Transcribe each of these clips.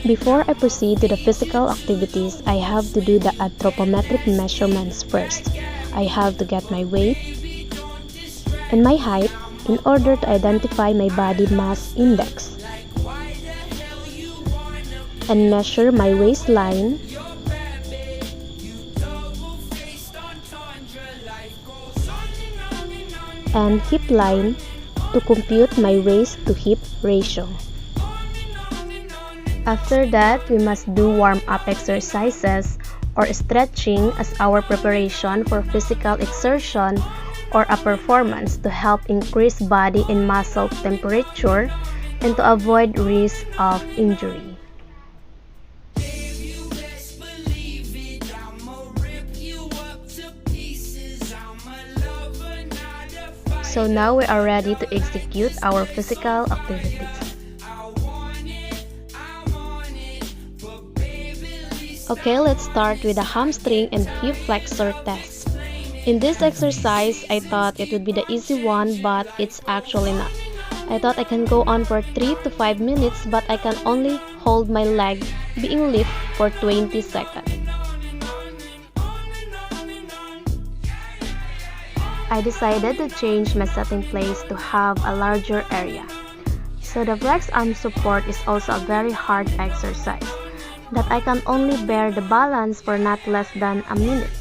Before I proceed to the physical activities, I have to do the anthropometric measurements first. I have to get my weight and my height in order to identify my body mass index and measure my waistline and hip line to compute my waist to hip ratio. After that, we must do warm-up exercises or stretching as our preparation for physical exertion or a performance to help increase body and muscle temperature and to avoid risk of injury. So now we are ready to execute our physical activities. Okay, let's start with the hamstring and hip flexor test. In this exercise, I thought it would be the easy one, but it's actually not. I thought I can go on for 3 to 5 minutes, but I can only hold my leg being lifted for 20 seconds. I decided to change my setting place to have a larger area. So the flex arm support is also a very hard exercise that I can only bear the balance for not less than a minute.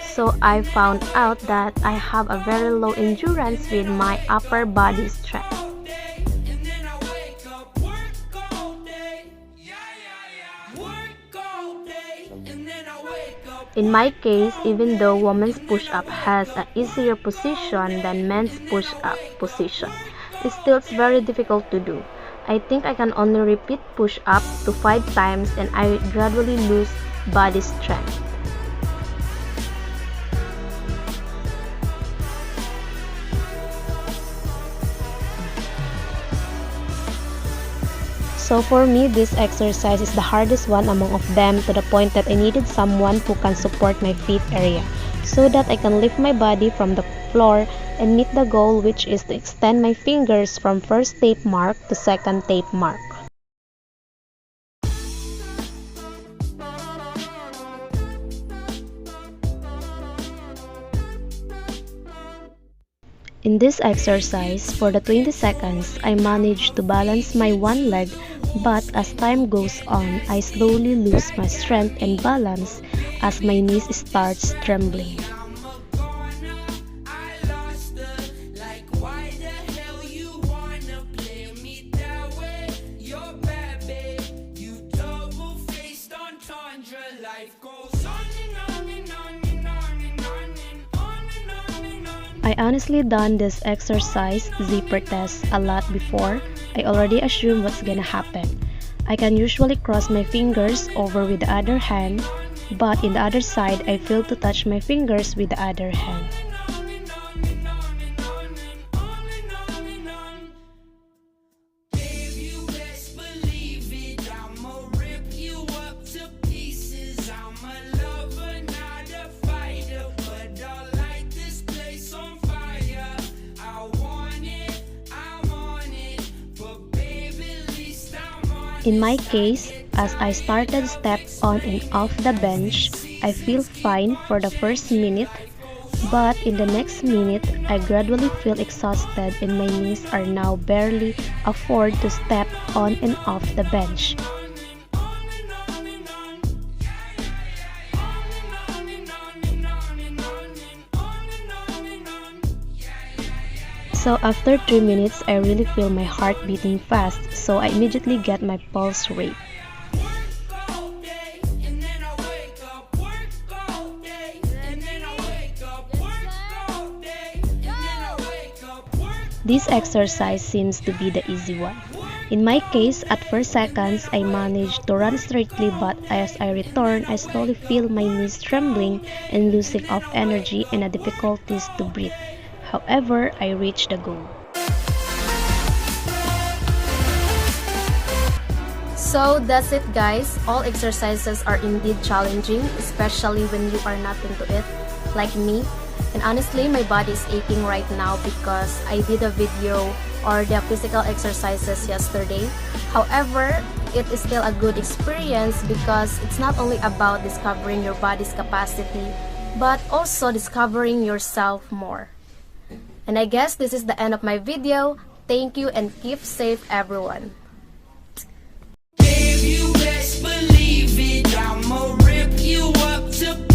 So I found out that I have a very low endurance with my upper body strength. In my case, even though women's push-up has an easier position than men's push-up position, it's still very difficult to do. I think I can only repeat push-up to 5 times and I gradually lose body strength. So for me, this exercise is the hardest one among of them, to the point that I needed someone who can support my feet area so that I can lift my body from the floor and meet the goal, which is to extend my fingers from first tape mark to second tape mark. In this exercise, for the 20 seconds, I managed to balance my one leg, but as time goes on, I slowly lose my strength and balance as my knees starts trembling. I honestly done this exercise zipper test a lot before. I already assume what's gonna happen. I can usually cross my fingers over with the other hand, but in the other side, I fail to touch my fingers with the other hand. In my case, as I started step on and off the bench, I feel fine for the first minute, but in the next minute, I gradually feel exhausted and my knees are now barely afford to step on and off the bench. So after 3 minutes, I really feel my heart beating fast, so I immediately get my pulse rate. This exercise seems to be the easy one. In my case, at first seconds, I managed to run straightly, but as I return, I slowly feel my knees trembling and losing of energy and the difficulties to breathe. However, I reached the goal. So that's it, guys. All exercises are indeed challenging, especially when you are not into it, like me. And honestly, my body is aching right now because I did a video or the physical exercises yesterday. However, it is still a good experience because it's not only about discovering your body's capacity, but also discovering yourself more. And I guess this is the end of my video. Thank you and keep safe, everyone. If you best believe it, I'ma rip you up to